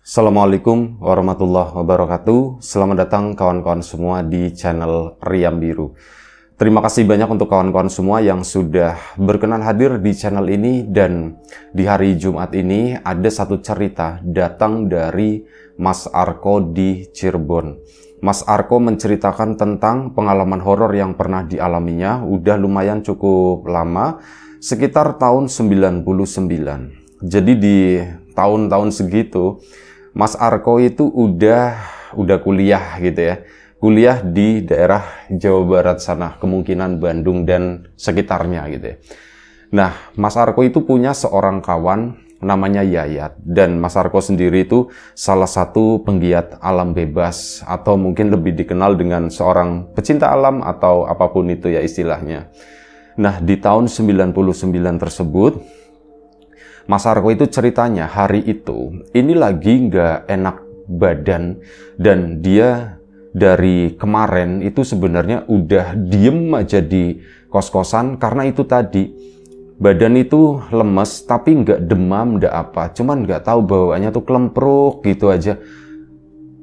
Assalamualaikum warahmatullahi wabarakatuh. Selamat datang kawan-kawan semua di channel Riam Biru. Terima kasih banyak untuk kawan-kawan semua yang sudah berkenan hadir di channel ini. Dan di hari Jumat ini ada satu cerita datang dari Mas Arko di Cirebon. Mas Arko menceritakan tentang pengalaman horor yang pernah dialaminya. Udah lumayan cukup lama, sekitar tahun 99. Jadi di tahun-tahun segitu Mas Arko itu udah kuliah gitu ya. Kuliah di daerah Jawa Barat sana, kemungkinan Bandung dan sekitarnya gitu ya. Nah, Mas Arko itu punya seorang kawan namanya Yayat. Dan Mas Arko sendiri itu salah satu penggiat alam bebas, atau mungkin lebih dikenal dengan seorang pecinta alam atau apapun itu ya istilahnya. Nah, di tahun 99 tersebut, Mas Arko itu ceritanya hari itu ini lagi nggak enak badan, dan dia dari kemarin itu sebenarnya udah diem aja di kos-kosan karena itu tadi badan itu lemes, tapi nggak demam, nggak apa, cuman nggak tahu bawaannya tuh kelempruk gitu aja.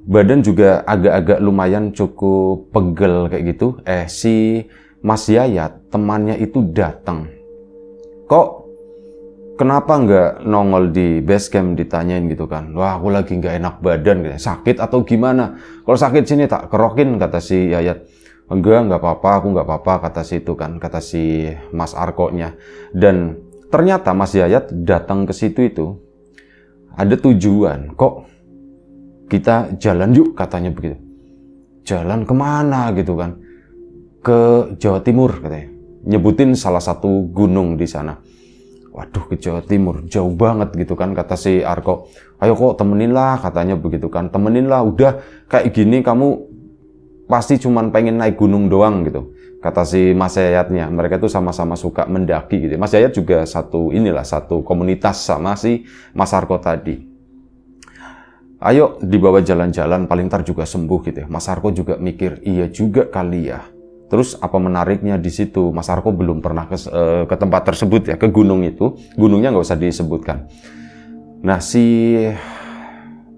Badan juga agak-agak lumayan cukup pegel kayak gitu. Si Mas Yayat temannya itu datang. Kok kenapa nggak nongol di base camp, ditanyain gitu kan. Wah, aku lagi nggak enak badan, sakit atau gimana? Kalau sakit sini tak kerokin, kata si Yayat. Nggak apa-apa, aku nggak apa-apa, kata si itu kan, kata si Mas Arko-nya. Dan ternyata Mas Yayat datang ke situ itu ada tujuan. Kok kita jalan yuk, katanya begitu. Jalan kemana gitu kan? Ke Jawa Timur katanya. Nyebutin salah satu gunung di sana. Waduh, ke Jawa Timur, jauh banget gitu kan, kata si Arko. Ayo kok temenin lah, katanya begitu kan. Temenin lah, udah kayak gini kamu pasti cuman pengen naik gunung doang gitu, kata si Mas Yayatnya. Mereka tuh sama-sama suka mendaki gitu. Mas Yayat juga satu komunitas sama si Mas Arko tadi. Ayo dibawa jalan-jalan, paling ntar juga sembuh gitu ya. Mas Arko juga mikir, iya juga kali ya. Terus apa menariknya di situ, Mas Arko belum pernah ke tempat tersebut ya, ke gunung itu. Gunungnya nggak usah disebutkan. Nah, si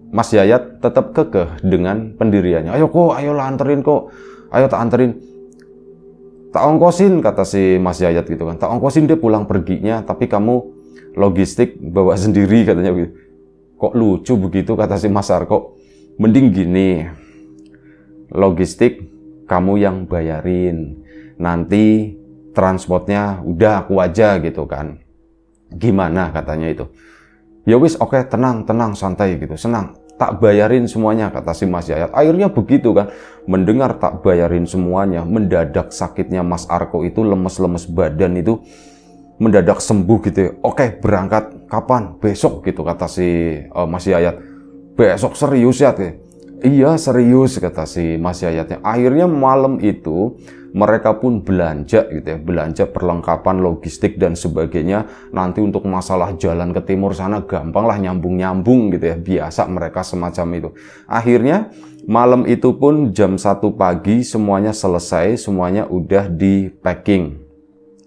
Mas Yayat tetap kekeh dengan pendiriannya. Ayo kok, ayolah anterin kok. Ayo tak anterin. Tak ongkosin, kata si Mas Yayat gitu kan. Tak ongkosin, dia pulang perginya, tapi kamu logistik bawa sendiri, katanya begitu. Kok lucu begitu, kata si Mas Arko. Mending gini, logistik kamu yang bayarin, nanti transportnya udah aku aja gitu kan. Gimana, katanya itu. Ya wis, oke, tenang, santai gitu, senang. Tak bayarin semuanya, kata si Mas Yayat. Akhirnya begitu kan. Mendengar tak bayarin semuanya, mendadak sakitnya Mas Arko itu, lemes-lemes badan itu mendadak sembuh gitu ya. Oke, berangkat kapan? Besok gitu, kata si Mas Yayat. Besok serius ya, iya serius, kata si Mas Yayatnya. Akhirnya malam itu mereka pun belanja gitu ya, belanja perlengkapan logistik dan sebagainya. Nanti untuk masalah jalan ke timur sana gampang lah, nyambung-nyambung gitu ya, biasa mereka semacam itu. Akhirnya malam itu pun jam 1 pagi semuanya selesai, semuanya udah di packing.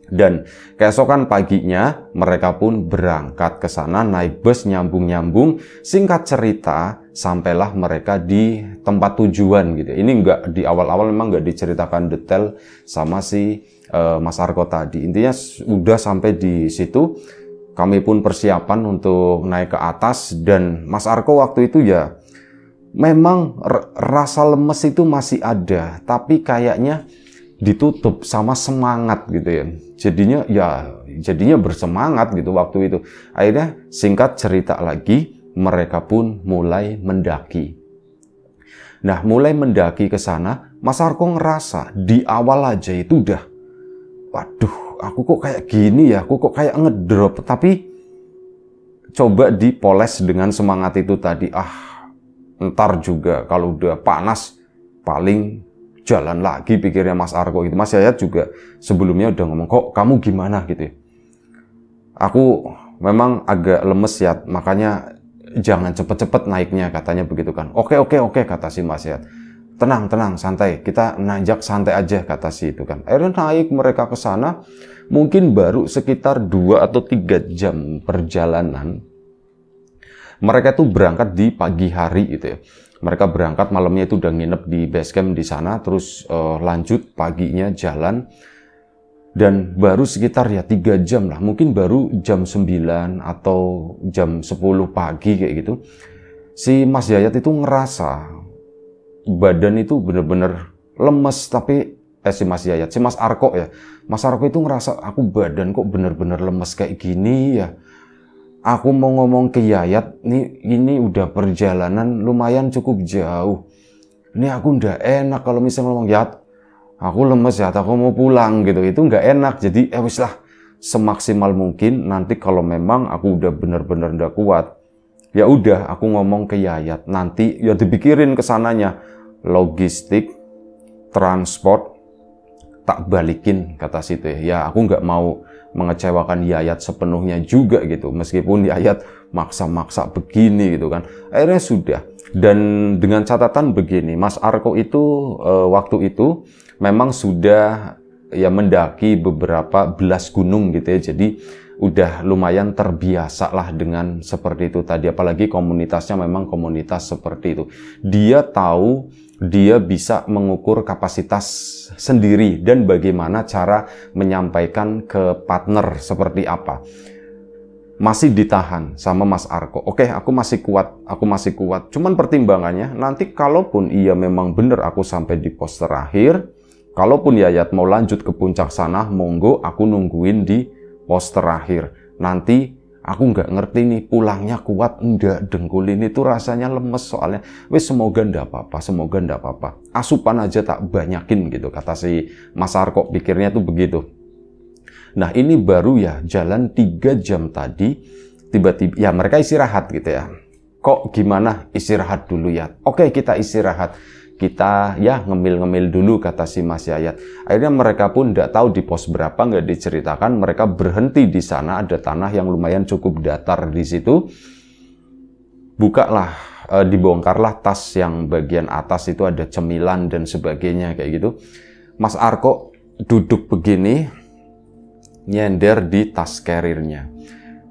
Dan keesokan paginya mereka pun berangkat ke sana, naik bus nyambung-nyambung. Singkat cerita, sampailah mereka di tempat tujuan gitu. Ini enggak di awal-awal, memang enggak diceritakan detail sama si Mas Arko tadi. Intinya udah sampai di situ, kami pun persiapan untuk naik ke atas. Dan Mas Arko waktu itu ya memang rasa lemes itu masih ada, tapi kayaknya ditutup sama semangat gitu ya. Jadinya bersemangat gitu waktu itu. Akhirnya singkat cerita lagi, mereka pun mulai mendaki. Nah, mulai mendaki ke sana, Mas Arko ngerasa di awal aja itu udah, waduh, aku kok kayak gini ya, aku kok kayak ngedrop. Tapi coba dipoles dengan semangat itu tadi. Ntar juga kalau udah panas paling jalan lagi, pikirnya Mas Arko itu. Mas Yayat juga sebelumnya udah ngomong, kok kamu gimana gitu ya. Aku memang agak lemes ya, makanya jangan cepet-cepet naiknya, katanya begitu kan. Oke, kata si Mas Yayat. Tenang, santai, kita nanjak santai aja, kata si itu kan. Akhirnya naik mereka ke sana, mungkin baru sekitar 2 atau 3 jam perjalanan. Mereka tuh berangkat di pagi hari gitu ya. Mereka berangkat malamnya itu udah nginep di base camp di sana, terus lanjut paginya jalan. Dan baru sekitar ya 3 jam lah, mungkin baru jam 9 atau jam 10 pagi kayak gitu. Si Mas Yayat itu ngerasa badan itu bener-bener lemes, tapi si Mas Yayat, si Mas Arko ya. Mas Arko itu ngerasa aku badan kok bener-bener lemes kayak gini ya. Aku mau ngomong ke Yayat, nih ini udah perjalanan lumayan cukup jauh. Ini aku nggak enak kalau misalnya ngomong, Yat, aku lemes ya, aku mau pulang gitu. Itu nggak enak. Jadi wis lah, semaksimal mungkin nanti kalau memang aku udah bener-bener nggak kuat, ya udah aku ngomong ke Yayat. Nanti ya dipikirin kesananya, logistik, transport, tak balikin kata situ ya. Ya aku nggak mau mengecewakan Yayat sepenuhnya juga gitu, meskipun Yayat maksa-maksa begini gitu kan. Akhirnya sudah. Dan dengan catatan begini, Mas Arko itu waktu itu memang sudah ya mendaki beberapa belas gunung gitu ya. Jadi udah lumayan terbiasa lah dengan seperti itu tadi, apalagi komunitasnya memang komunitas seperti itu. Dia tahu dia bisa mengukur kapasitas sendiri dan bagaimana cara menyampaikan ke partner seperti apa. Masih ditahan sama Mas Arko. Oke, aku masih kuat. Cuman pertimbangannya nanti kalaupun iya memang bener aku sampai di pos terakhir, kalaupun Yayat mau lanjut ke puncak sana, monggo aku nungguin di pos terakhir. Nanti aku nggak ngerti nih pulangnya kuat enggak, dengkul ini tuh rasanya lemes soalnya. Wes semoga ndak apa-apa. Asupan aja tak banyakin gitu kata si Mas Arko, pikirnya tuh begitu. Nah ini baru ya jalan 3 jam tadi, tiba-tiba ya mereka istirahat gitu ya. Kok gimana istirahat dulu ya? Oke kita istirahat. Kita ya ngemil-ngemil dulu kata si Mas Yayat. Akhirnya mereka pun tidak tahu di pos berapa, nggak diceritakan. Mereka berhenti di sana, ada tanah yang lumayan cukup datar di situ. Bukalah, dibongkarlah tas yang bagian atas itu ada cemilan dan sebagainya kayak gitu. Mas Arko duduk begini, nyender di tas carrier-nya.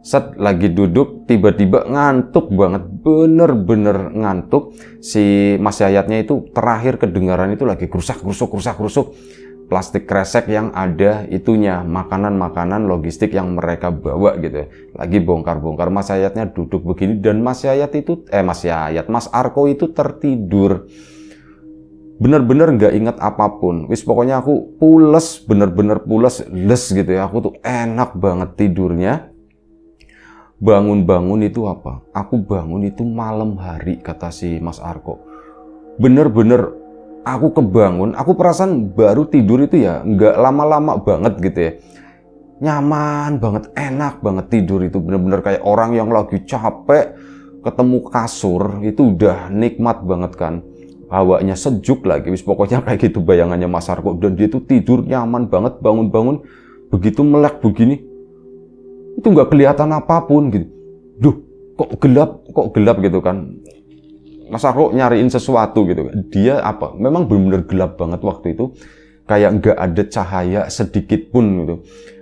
Set lagi duduk tiba-tiba ngantuk banget, bener-bener ngantuk. Si Mas Yayatnya itu terakhir kedengaran itu lagi krusak krusuk plastik kresek yang ada itunya, makanan logistik yang mereka bawa gitu. Lagi bongkar-bongkar. Mas Yayatnya duduk begini dan Mas Arko itu tertidur. Bener-bener nggak inget apapun. Wis pokoknya aku pules, bener-bener pules, les gitu ya. Aku tuh enak banget tidurnya. Bangun-bangun itu apa? Aku bangun itu malam hari kata si Mas Arko. Bener-bener aku kebangun, aku perasaan baru tidur itu ya nggak lama-lama banget gitu ya. Nyaman banget, enak banget tidur itu, bener-bener kayak orang yang lagi capek ketemu kasur itu udah nikmat banget kan. Hawanya sejuk lagi, wis pokoknya kayak gitu bayangannya Mas Arko. Dan dia tuh tidur nyaman banget, bangun-bangun begitu melek begini itu nggak kelihatan apapun gitu. Duh, kok gelap gitu kan. Mas Arko nyariin sesuatu gitu. Dia apa? Memang benar-benar gelap banget waktu itu. Kayak nggak ada cahaya sedikit pun gitu.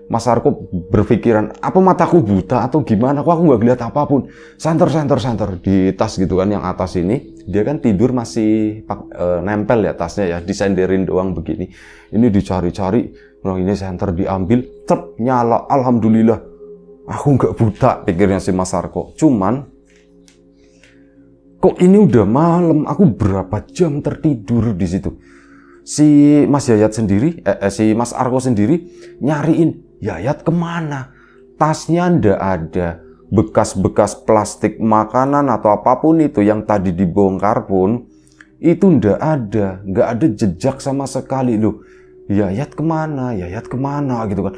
Mas Arko berpikiran, apa mataku buta atau gimana? Kok aku nggak lihat apapun. Santer di tas gitu kan yang atas ini. Dia kan tidur masih nempel ya tasnya ya, disenderin doang begini. Ini dicari-cari, nah ini senter diambil, cep nyala, alhamdulillah. Aku nggak buta, pikirnya si Mas Arko. Cuman, kok ini udah malam? Aku berapa jam tertidur di situ? Si Mas Yayat sendiri, si Mas Arko sendiri nyariin Yayat kemana? Tasnya ndak ada, bekas-bekas plastik makanan atau apapun itu yang tadi dibongkar pun itu ndak ada jejak sama sekali loh. Yayat kemana gitu kan?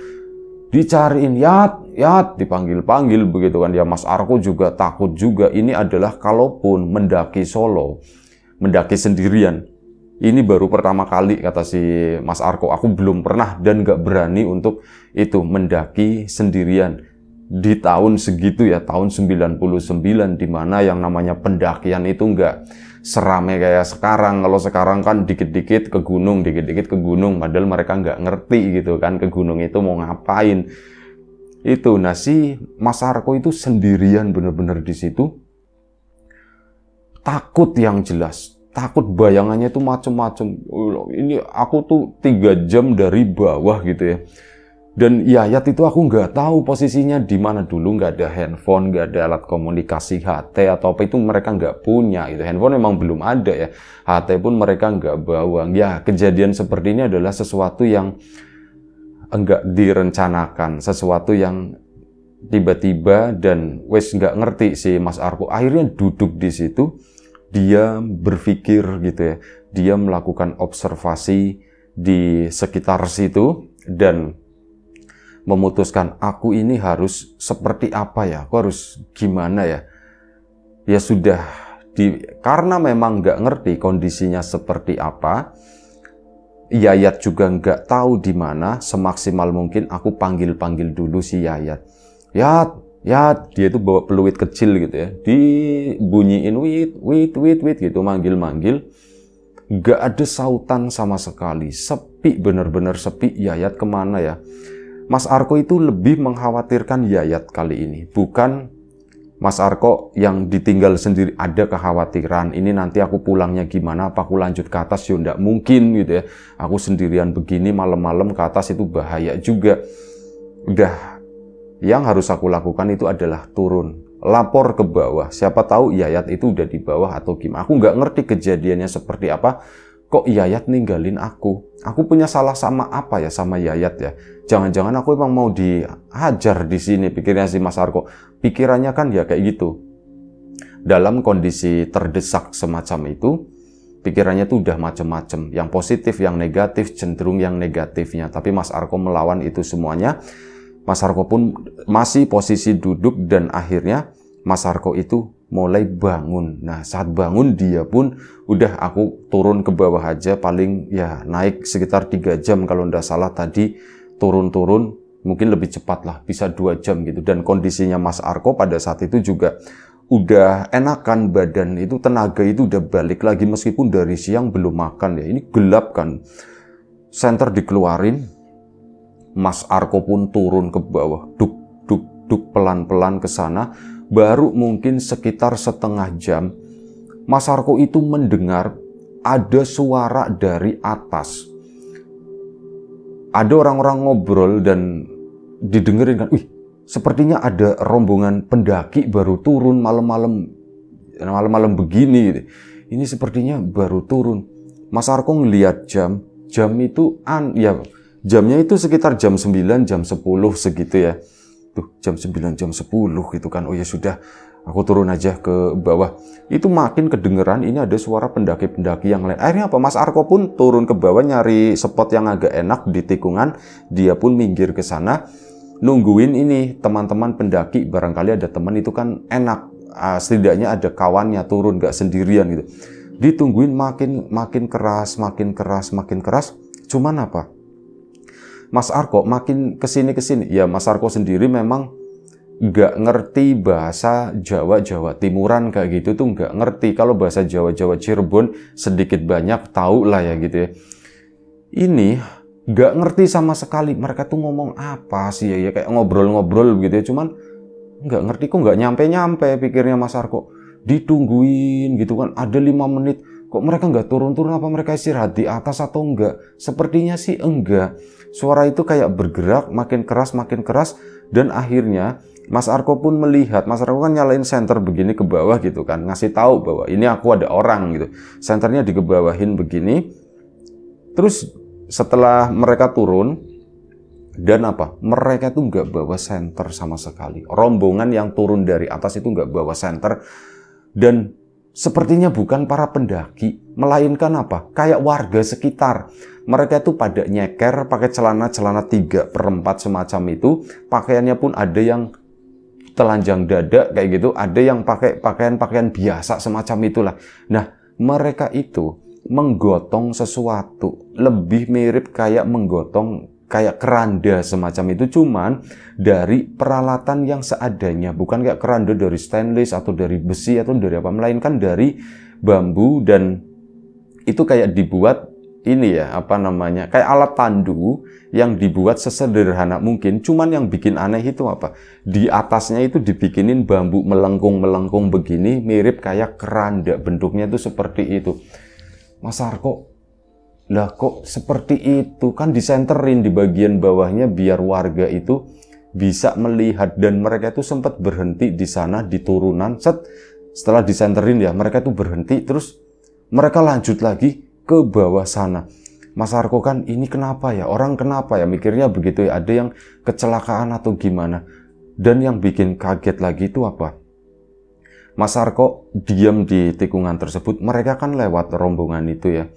Dicariin, Yat, dipanggil-panggil begitu kan. Ya Mas Arko juga takut juga. Ini adalah kalaupun mendaki solo, mendaki sendirian. Ini baru pertama kali kata si Mas Arko. Aku belum pernah dan gak berani untuk itu mendaki sendirian. Di tahun segitu ya, tahun 99, di mana yang namanya pendakian itu gak serame kayak sekarang. Kalau sekarang kan dikit-dikit ke gunung, padahal mereka nggak ngerti gitu kan ke gunung itu mau ngapain. Itu, nah si Mas Arko itu sendirian bener-bener di situ. takut yang jelas. Takut, bayangannya itu macem-macem. Ini aku tuh 3 jam dari bawah gitu ya. Dan Yayat itu aku nggak tahu posisinya di mana. Dulu nggak ada handphone, nggak ada alat komunikasi HT atau apa, itu mereka nggak punya gitu. Handphone memang belum ada ya. HT pun mereka nggak bawa. Ya, kejadian seperti ini adalah sesuatu yang enggak direncanakan, sesuatu yang tiba-tiba, dan wes nggak ngerti si Mas Arko. Akhirnya duduk di situ. Dia berpikir gitu ya, dia melakukan observasi di sekitar situ dan memutuskan, aku ini harus seperti apa ya, aku harus gimana ya. Ya sudah, karena memang nggak ngerti kondisinya seperti apa, Yayat juga nggak tahu di mana, semaksimal mungkin aku panggil-panggil dulu si Yayat. Ya, dia itu bawa peluit kecil gitu ya, dibunyiin wit gitu, manggil-manggil, gak ada sautan sama sekali, sepi, bener-bener sepi. Yayat kemana ya? Mas Arko itu lebih mengkhawatirkan Yayat kali ini, bukan Mas Arko yang ditinggal sendiri. Ada kekhawatiran, ini nanti aku pulangnya gimana, apa aku lanjut ke atas? Ya nggak mungkin gitu ya, aku sendirian begini malam-malam ke atas itu bahaya juga. Udah, yang harus aku lakukan itu adalah turun, lapor ke bawah. Siapa tahu Yayat itu udah di bawah atau gimana. Aku nggak ngerti kejadiannya seperti apa. Kok Yayat ninggalin aku? Aku punya salah sama apa ya sama Yayat ya? Jangan-jangan aku emang mau dihajar di sini, pikirnya si Mas Arko. Pikirannya kan ya kayak gitu. Dalam kondisi terdesak semacam itu, pikirannya tuh udah macem-macem. Yang positif, yang negatif, cenderung yang negatifnya. Tapi Mas Arko melawan itu semuanya. Mas Arko pun masih posisi duduk, dan akhirnya Mas Arko itu mulai bangun. Nah, saat bangun dia pun udah, aku turun ke bawah aja, paling ya naik sekitar 3 jam kalau ndak salah tadi, turun-turun mungkin lebih cepat lah, bisa 2 jam gitu. Dan kondisinya Mas Arko pada saat itu juga udah enakan badan, itu tenaga itu udah balik lagi meskipun dari siang belum makan ya. Ini gelap kan, senter dikeluarin. Mas Arko pun turun ke bawah, duk pelan-pelan ke sana. Baru mungkin sekitar setengah jam, Mas Arko itu mendengar ada suara dari atas. Ada orang-orang ngobrol dan didengerin kan, wih, sepertinya ada rombongan pendaki baru turun malam-malam begini. Ini sepertinya baru turun. Mas Arko ngelihat jam itu jamnya itu sekitar jam 9, jam 10 segitu ya. Tuh, jam 9, jam 10 gitu kan. Oh ya sudah, aku turun aja ke bawah. Itu makin kedengeran, ini ada suara pendaki-pendaki yang lain. Akhirnya apa? Mas Arko pun turun ke bawah nyari spot yang agak enak di tikungan. Dia pun minggir ke sana, nungguin ini teman-teman pendaki. Barangkali ada teman, itu kan enak. Setidaknya ada kawannya turun, gak sendirian gitu. Ditungguin makin keras. Cuman apa? Mas Arko makin kesini. Ya, Mas Arko sendiri memang nggak ngerti bahasa Jawa Timuran kayak gitu tuh, nggak ngerti. Kalau bahasa Jawa Cirebon sedikit banyak tahu lah ya gitu ya. Ini nggak ngerti sama sekali. Mereka tuh ngomong apa sih ya, kayak ngobrol-ngobrol gitu ya. Cuman nggak ngerti, kok nggak nyampe pikirnya Mas Arko. Ditungguin gitu kan, ada 5 menit. Kok mereka nggak turun-turun, apa mereka istirahat di atas atau enggak? Sepertinya sih enggak. Suara itu kayak bergerak, makin keras, dan akhirnya Mas Arko pun melihat. Mas Arko kan nyalain senter begini ke bawah gitu kan, ngasih tahu bahwa ini aku ada orang gitu. Senternya dikebawahin begini. Terus setelah mereka turun, dan apa? Mereka tuh nggak bawa senter sama sekali. Rombongan yang turun dari atas itu nggak bawa senter. Dan sepertinya bukan para pendaki, melainkan apa? Kayak warga sekitar. Mereka tuh pada nyeker, pakai celana 3/4 semacam itu. Pakaiannya pun ada yang telanjang dada kayak gitu, ada yang pakai pakaian biasa semacam itulah. Nah, mereka itu menggotong sesuatu, lebih mirip kayak menggotong kayak keranda semacam itu, cuman dari peralatan yang seadanya, bukan kayak keranda dari stainless atau dari besi atau dari apa, melainkan dari bambu, dan itu kayak dibuat ini ya, apa namanya, kayak alat tandu yang dibuat sesederhana mungkin. Cuman yang bikin aneh itu apa? Di atasnya itu dibikinin bambu melengkung-melengkung begini, mirip kayak keranda. Bentuknya itu seperti itu. Mas Arko, lah kok seperti itu? Kan disenterin di bagian bawahnya biar warga itu bisa melihat, dan mereka itu sempat berhenti di sana di turunan. Setelah disenterin ya, mereka itu berhenti, terus mereka lanjut lagi ke bawah sana. Mas Arko kan, ini kenapa ya? Orang kenapa ya? Mikirnya begitu ya, ada yang kecelakaan atau gimana. Dan yang bikin kaget lagi itu apa? Mas Arko diam di tikungan tersebut. Mereka kan lewat rombongan itu ya.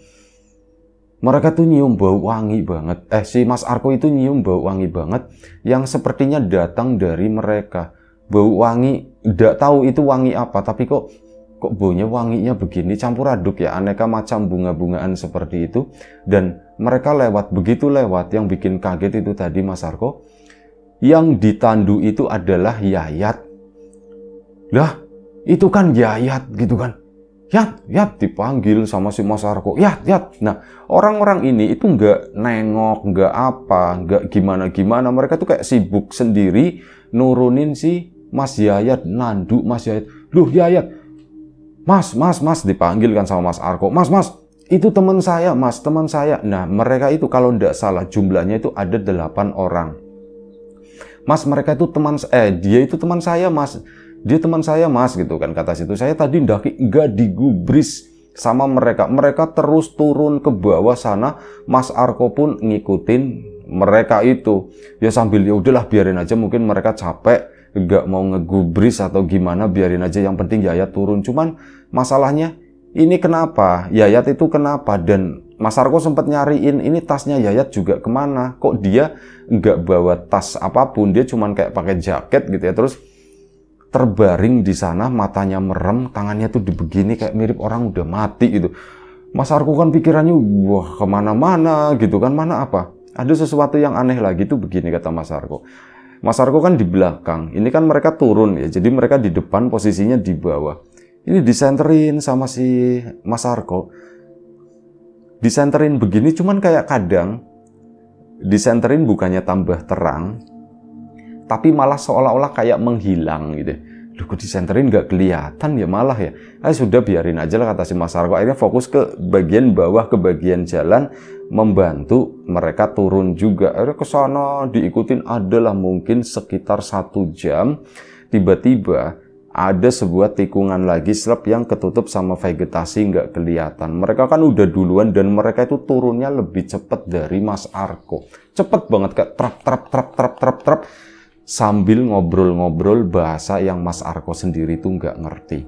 Mereka tuh nyium bau wangi banget. Si Mas Arko itu nyium bau wangi banget yang sepertinya datang dari mereka. Bau wangi, tidak tahu itu wangi apa, tapi kok baunya wanginya begini, campur aduk ya, aneka macam bunga-bungaan seperti itu. Dan mereka lewat, begitu lewat, yang bikin kaget itu tadi Mas Arko, yang ditandu itu adalah Yayat. Lah, itu kan Yayat gitu kan. Yat, dipanggil sama si Mas Arko. Yat. Nah, orang-orang ini itu nggak nengok, nggak apa, nggak gimana-gimana. Mereka tuh kayak sibuk sendiri nurunin si Mas Yayat, nandu Mas Yayat. Loh Yayat, Mas, dipanggil kan sama Mas Arko. Mas, itu teman saya, Mas, teman saya. Nah, mereka itu kalau tidak salah jumlahnya itu ada 8 orang. Mas, mereka itu dia itu teman saya, Mas. Dia teman saya, Mas, gitu kan kata situ. Saya tadi nggak digubris sama mereka. Mereka terus turun ke bawah sana. Mas Arko pun ngikutin mereka itu. Ya sambil ya udahlah biarin aja, mungkin mereka capek, nggak mau ngegubris atau gimana, biarin aja, yang penting Yayat turun. Cuman masalahnya ini kenapa? Yayat itu kenapa? Dan Mas Arko sempat nyariin ini tasnya Yayat juga kemana? Kok dia nggak bawa tas apapun? Dia cuman kayak pakai jaket gitu ya. Terus terbaring di sana, matanya merem, tangannya tuh begini kayak mirip orang udah mati gitu. Mas Arko kan pikirannya wah kemana-mana gitu kan, mana apa? Ada sesuatu yang aneh lagi tuh begini kata Mas Arko. Mas Arko kan di belakang, ini kan mereka turun ya, jadi mereka di depan, posisinya di bawah. Ini disenterin sama si Mas Arko. Disenterin begini, cuman kayak kadang disenterin bukannya tambah terang, tapi malah seolah-olah kayak menghilang gitu. Loh, kok disenterin nggak kelihatan ya malah ya. Sudah biarin aja lah kata si Mas Arko. Akhirnya fokus ke bagian bawah, ke bagian jalan, membantu mereka turun juga. Akhirnya ke sana diikutin adalah mungkin sekitar 1 jam. Tiba-tiba ada sebuah tikungan lagi slab yang ketutup sama vegetasi, nggak kelihatan. Mereka kan udah duluan dan mereka itu turunnya lebih cepat dari Mas Arko. Cepet banget kayak trap sambil ngobrol-ngobrol bahasa yang Mas Arko sendiri tuh nggak ngerti.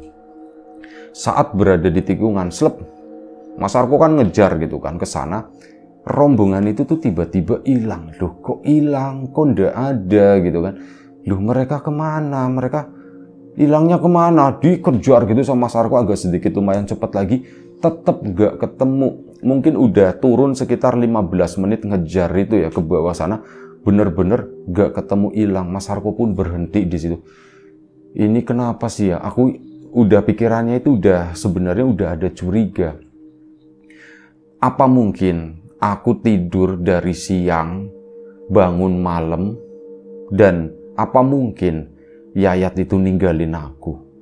Saat berada di tikungan slab, Mas Arko kan ngejar gitu kan ke sana. Rombongan itu tuh tiba-tiba hilang. Loh kok hilang? Kok nggak ada gitu kan? Loh mereka kemana? Mereka hilangnya kemana? Dikejar gitu sama Mas Arko agak sedikit lumayan cepat lagi. Tetap nggak ketemu. Mungkin udah turun sekitar 15 menit ngejar itu ya ke bawah sana. Bener-bener gak ketemu, hilang. Mas Arko pun berhenti di situ. Ini kenapa sih ya? Aku udah pikirannya itu sebenarnya udah ada curiga. Apa mungkin aku tidur dari siang, bangun malam, dan apa mungkin Yayat itu ninggalin aku?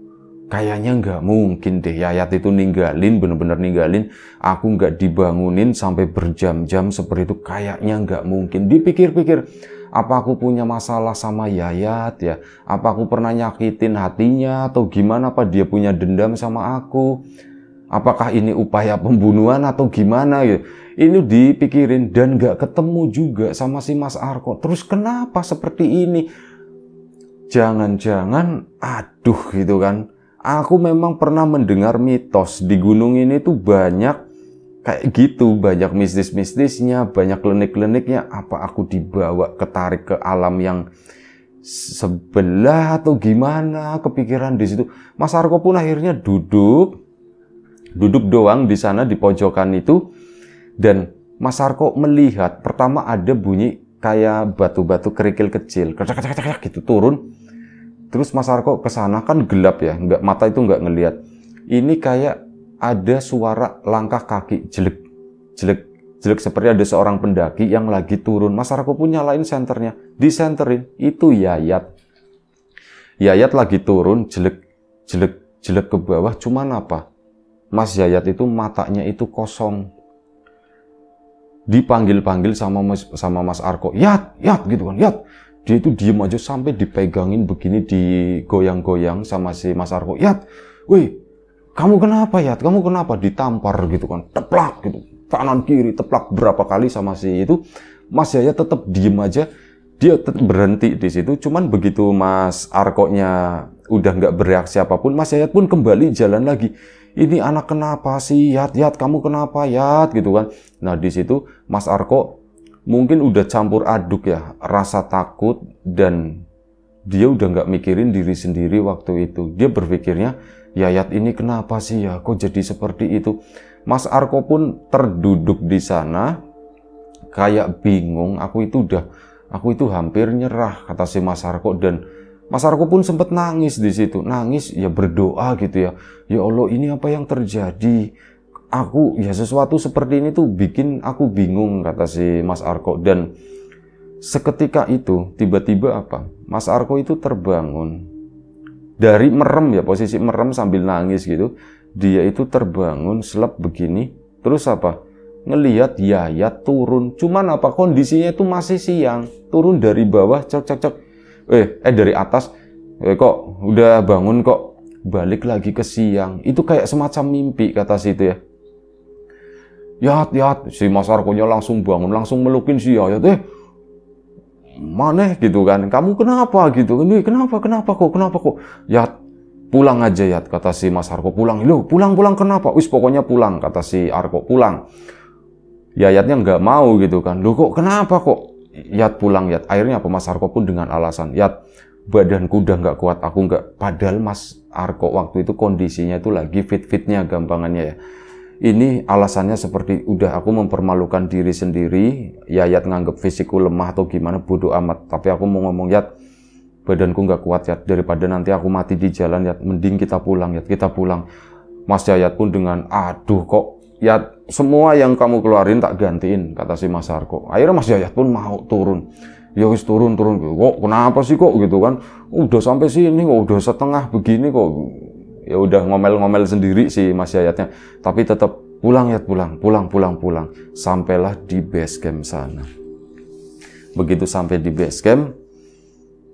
Kayaknya nggak mungkin deh Yayat itu ninggalin, bener-bener ninggalin. Aku nggak dibangunin sampai berjam-jam seperti itu. Kayaknya nggak mungkin. Dipikir-pikir, apa aku punya masalah sama Yayat ya? Apa aku pernah nyakitin hatinya atau gimana? Apa dia punya dendam sama aku? Apakah ini upaya pembunuhan atau gimana ya? Ini dipikirin dan nggak ketemu juga sama si Mas Arko. Terus kenapa seperti ini? Jangan-jangan, aduh gitu kan. Aku memang pernah mendengar mitos di gunung ini tuh banyak kayak gitu, banyak mistis-mistisnya, banyak klinik-kliniknya. Apa aku dibawa ketarik ke alam yang sebelah atau gimana? Kepikiran di situ. Mas Arko pun akhirnya duduk doang di sana di pojokan itu, dan Mas Arko melihat pertama ada bunyi kayak batu-batu kerikil kecil, kecak-kecak gitu turun. Terus Mas Arko kesana kan gelap ya, mata itu nggak ngelihat. Ini kayak ada suara langkah kaki jelek Jelek seperti ada seorang pendaki yang lagi turun. Mas Arko pun nyalain senternya. Disenterin. Itu Yayat. Yayat lagi turun, jelek ke bawah. Cuman apa? Mas Yayat itu matanya itu kosong. Dipanggil-panggil sama Mas Arko. Yat gitu kan. Yat. Dia itu diem aja sampai dipegangin begini, digoyang-goyang sama si Mas Arko. Yat, wih, kamu kenapa Yat? Kamu kenapa? Ditampar gitu kan. Teplak gitu. Kanan kiri teplak berapa kali sama si itu. Mas Yayat tetap diem aja, dia tetap berhenti di situ. Cuman begitu Mas Arko-nya udah nggak bereaksi apapun, Mas Yayat pun kembali jalan lagi. Ini anak kenapa sih? Yat kamu kenapa Yat gitu kan. Nah di situ Mas Arko mungkin udah campur aduk ya, rasa takut, dan dia udah nggak mikirin diri sendiri waktu itu. Dia berpikirnya, Yayat ini kenapa sih ya, kok jadi seperti itu. Mas Arko pun terduduk di sana, kayak bingung. Aku itu hampir nyerah, kata si Mas Arko. Dan Mas Arko pun sempat nangis di situ, nangis ya berdoa gitu ya. Ya Allah, ini apa yang terjadi? Aku ya sesuatu seperti ini tuh bikin aku bingung, kata si Mas Arko. Dan seketika itu tiba-tiba apa? Mas Arko itu terbangun dari merem ya, posisi merem sambil nangis gitu. Dia itu terbangun selap begini, terus apa? Ngelihat Yayat turun. Cuman apa? Kondisinya itu masih siang. Turun dari bawah, cek. Dari atas. Kok udah bangun kok balik lagi ke siang. Itu kayak semacam mimpi, kata situ ya. Yat, si Mas Arko-nya langsung bangun, langsung melukin si Yayat. Mana gitu kan? Kamu kenapa gitu? Kenapa kok? Yat, pulang aja Yat, kata si Mas Arko. Pulang. Loh, pulang kenapa? Wis pokoknya pulang, kata si Arko. Pulang. Yayatnya nggak mau gitu kan. Loh kok kenapa kok? Yat pulang Yat. Akhirnya apa? Mas Arko pun dengan alasan, Yat, badanku udah nggak kuat, aku nggak. Padahal Mas Arko waktu itu kondisinya itu lagi fit-fitnya gampangannya ya. Ini alasannya seperti udah aku mempermalukan diri sendiri. Yayat nganggep fisikku lemah atau gimana, bodoh amat. Tapi aku mau ngomong, Yat, badanku nggak kuat Yat, daripada nanti aku mati di jalan Yat, mending kita pulang Yat, kita pulang. Mas Yayat pun dengan, aduh kok Yat, semua yang kamu keluarin tak gantiin, kata si Mas Arko. Akhirnya Mas Yayat pun mau turun. Ya wis turun kok kenapa sih kok gitu kan, udah sampai sini kok, udah setengah begini kok. Ya udah ngomel-ngomel sendiri si Mas Yayatnya, tapi tetap pulang Yat, pulang. Sampailah di base camp sana. Begitu sampai di base camp,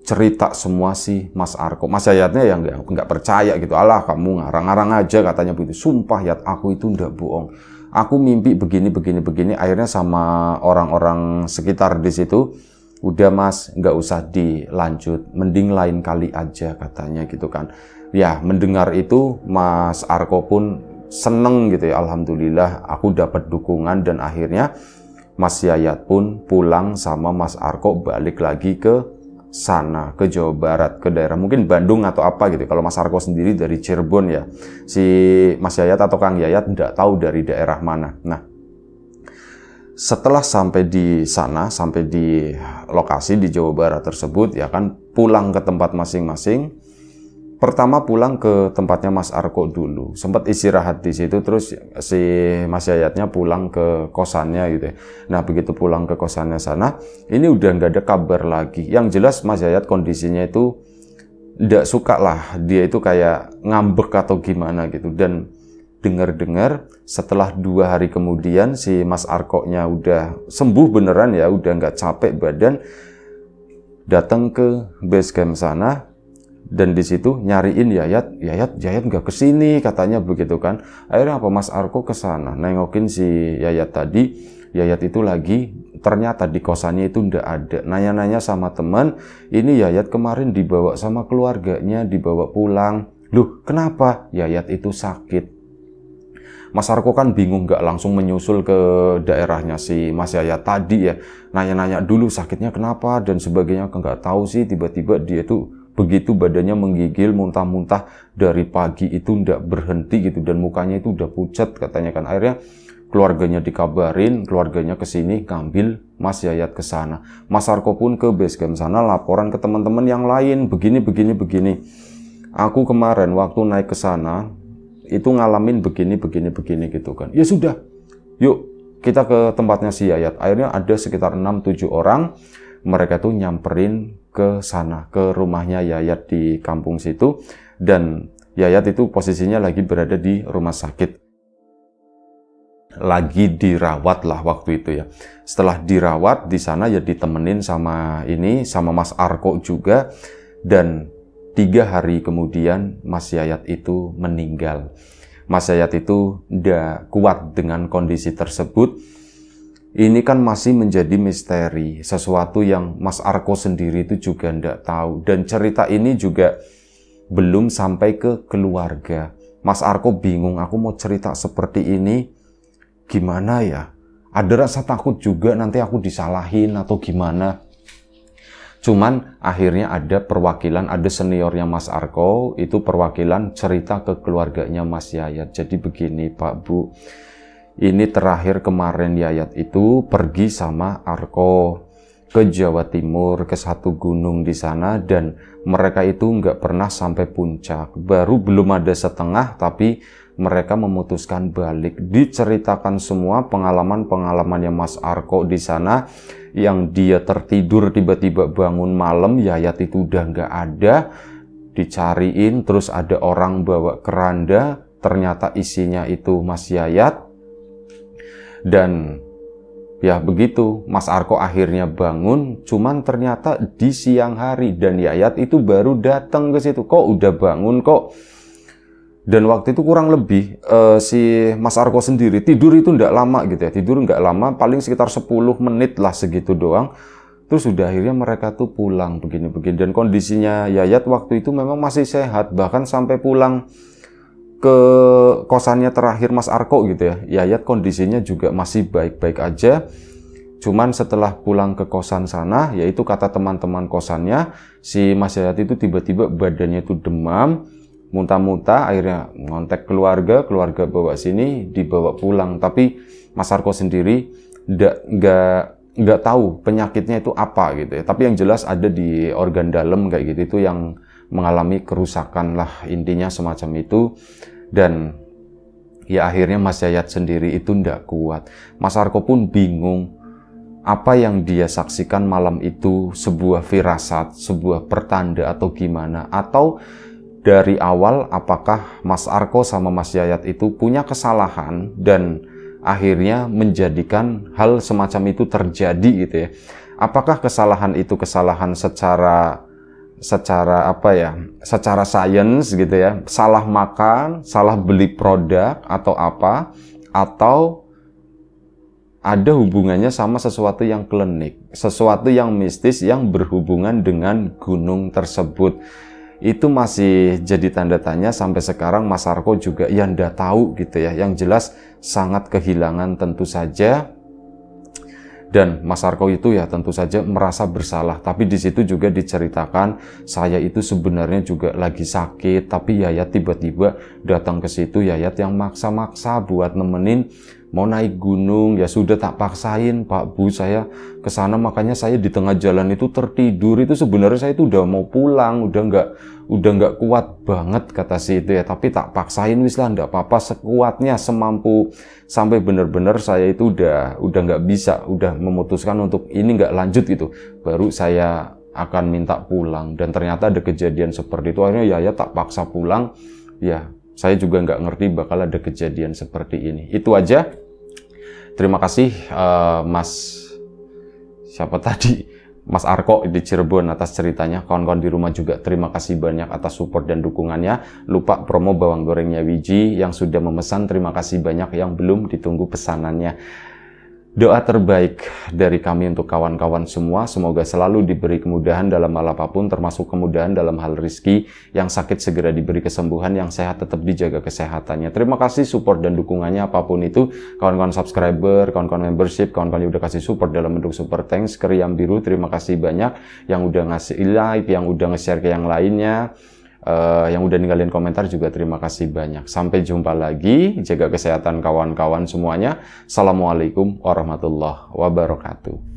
cerita semua si Mas Arko. Mas Yayatnya yang nggak percaya gitu. Alah kamu ngarang-ngarang aja, katanya begitu. Sumpah Yat, aku itu nggak bohong. Aku mimpi begini. Akhirnya sama orang-orang sekitar di situ, udah Mas, nggak usah dilanjut, mending lain kali aja, katanya gitu kan. Ya mendengar itu Mas Arko pun seneng gitu ya. Alhamdulillah aku dapat dukungan, dan akhirnya Mas Yayat pun pulang sama Mas Arko balik lagi ke sana, ke Jawa Barat, ke daerah mungkin Bandung atau apa gitu. Kalau Mas Arko sendiri dari Cirebon ya, si Mas Yayat atau Kang Yayat nggak tahu dari daerah mana. Nah setelah sampai di sana, sampai di lokasi di Jawa Barat tersebut ya kan, pulang ke tempat masing-masing. Pertama pulang ke tempatnya Mas Arko dulu, sempat istirahat di situ, terus si Mas Yayatnya pulang ke kosannya gitu ya. Nah begitu pulang ke kosannya sana, ini udah nggak ada kabar lagi. Yang jelas Mas Yayat kondisinya itu nggak suka lah, dia itu kayak ngambek atau gimana gitu. Dan dengar-dengar setelah 2 hari kemudian si Mas Arko-nya udah sembuh beneran ya, udah nggak capek badan, datang ke base camp sana. Dan di situ nyariin Yayat nggak kesini, katanya begitu kan. Akhirnya apa, Mas Arko kesana nengokin si Yayat tadi. Yayat itu lagi ternyata di kosannya itu ndak ada. Nanya-nanya sama teman, ini Yayat kemarin dibawa sama keluarganya, dibawa pulang. Loh kenapa? Yayat itu sakit. Mas Arko kan bingung, nggak langsung menyusul ke daerahnya si Mas Yayat tadi ya. Nanya-nanya dulu sakitnya kenapa dan sebagainya. Nggak tahu sih, tiba-tiba dia tuh begitu badannya menggigil, muntah-muntah dari pagi itu ndak berhenti gitu, dan mukanya itu udah pucat katanya kan. Akhirnya keluarganya dikabarin, keluarganya kesini ngambil Mas Yayat ke sana. Mas Arko pun ke base camp sana laporan ke teman-teman yang lain, begini. Aku kemarin waktu naik ke sana itu ngalamin begini gitu kan. Ya sudah, yuk kita ke tempatnya si Yayat. Akhirnya ada sekitar 6-7 orang. Mereka tuh nyamperin ke sana, ke rumahnya Yayat di kampung situ. Dan Yayat itu posisinya lagi berada di rumah sakit. Lagi dirawat lah waktu itu ya. Setelah dirawat di sana ya ditemenin sama Mas Arko juga. Dan 3 hari kemudian Mas Yayat itu meninggal. Mas Yayat itu udah kuat dengan kondisi tersebut. Ini kan masih menjadi misteri, sesuatu yang Mas Arko sendiri itu juga ndak tahu. Dan cerita ini juga belum sampai ke keluarga. Mas Arko bingung, aku mau cerita seperti ini, gimana ya? Ada rasa takut juga nanti aku disalahin atau gimana. Cuman akhirnya ada perwakilan, ada seniornya Mas Arko, itu perwakilan cerita ke keluarganya Mas Yayat. Jadi begini Pak Bu, ini terakhir kemarin Yayat itu pergi sama Arko ke Jawa Timur, ke satu gunung di sana, dan mereka itu nggak pernah sampai puncak. Baru belum ada setengah, tapi mereka memutuskan balik. Diceritakan semua pengalaman-pengalamannya Mas Arko di sana, yang dia tertidur tiba-tiba bangun malam, Yayat itu udah nggak ada, dicariin, terus ada orang bawa keranda, ternyata isinya itu Mas Yayat. Dan ya begitu, Mas Arko akhirnya bangun, cuman ternyata di siang hari, dan Yayat itu baru datang ke situ. Kok udah bangun kok? Dan waktu itu kurang lebih si Mas Arko sendiri tidur itu nggak lama gitu ya. Tidur nggak lama, paling sekitar 10 menit lah segitu doang. Terus udah akhirnya mereka tuh pulang begini-begini. Dan kondisinya Yayat waktu itu memang masih sehat. Bahkan sampai pulang ke kosannya terakhir Mas Arko gitu ya. Yayat kondisinya juga masih baik-baik aja. Cuman setelah pulang ke kosan sana, yaitu kata teman-teman kosannya, si Mas Yayat itu tiba-tiba badannya itu demam, muntah-muntah, akhirnya ngontek keluarga bawa sini, dibawa pulang. Tapi Mas Arko sendiri nggak tahu penyakitnya itu apa gitu ya. Tapi yang jelas ada di organ dalam kayak gitu, itu yang mengalami kerusakan lah, intinya semacam itu. Dan ya akhirnya Mas Yayat sendiri itu nggak kuat. Mas Arko pun bingung, apa yang dia saksikan malam itu sebuah firasat, sebuah pertanda atau gimana, atau dari awal apakah Mas Arko sama Mas Yayat itu punya kesalahan dan akhirnya menjadikan hal semacam itu terjadi gitu ya. Apakah kesalahan itu kesalahan secara sains gitu ya, salah makan, salah beli produk atau apa, atau ada hubungannya sama sesuatu yang klinik, sesuatu yang mistis yang berhubungan dengan gunung tersebut. Itu masih jadi tanda tanya sampai sekarang. Mas Arko juga ya ndak tahu gitu ya. Yang jelas sangat kehilangan tentu saja. Dan Mas Arko itu ya tentu saja merasa bersalah. Tapi di situ juga diceritakan, saya itu sebenarnya juga lagi sakit, tapi Yayat tiba-tiba datang ke situ. Yayat yang maksa-maksa buat nemenin mau naik gunung. Ya sudah tak paksain Pak Bu, saya ke sana, makanya saya di tengah jalan itu tertidur. Itu sebenarnya saya itu udah mau pulang, udah nggak kuat banget kata si itu ya, tapi tak paksain, wis lah nggak apa-apa, sekuatnya semampu, sampai bener-bener saya itu udah nggak bisa, udah memutuskan untuk ini nggak lanjut gitu, baru saya akan minta pulang. Dan ternyata ada kejadian seperti itu. Akhirnya ya tak paksa pulang. Ya saya juga nggak ngerti bakal ada kejadian seperti ini. Itu aja. Terima kasih Mas Arko di Cirebon atas ceritanya. Kawan-kawan di rumah juga terima kasih banyak atas support dan dukungannya. Lupa promo bawang gorengnya Wiji, yang sudah memesan terima kasih banyak, yang belum ditunggu pesanannya. Doa terbaik dari kami untuk kawan-kawan semua, semoga selalu diberi kemudahan dalam hal apapun, termasuk kemudahan dalam hal rezeki. Yang sakit segera diberi kesembuhan, yang sehat tetap dijaga kesehatannya. Terima kasih support dan dukungannya apapun itu. Kawan-kawan subscriber, kawan-kawan membership, kawan-kawan yang udah kasih support dalam bentuk super thanks ke Riam Biru, terima kasih banyak. Yang udah ngasih like, yang udah nge-share ke yang lainnya, yang udah ninggalin komentar juga terima kasih banyak. Sampai jumpa lagi, jaga kesehatan kawan-kawan semuanya. Assalamualaikum warahmatullahi wabarakatuh.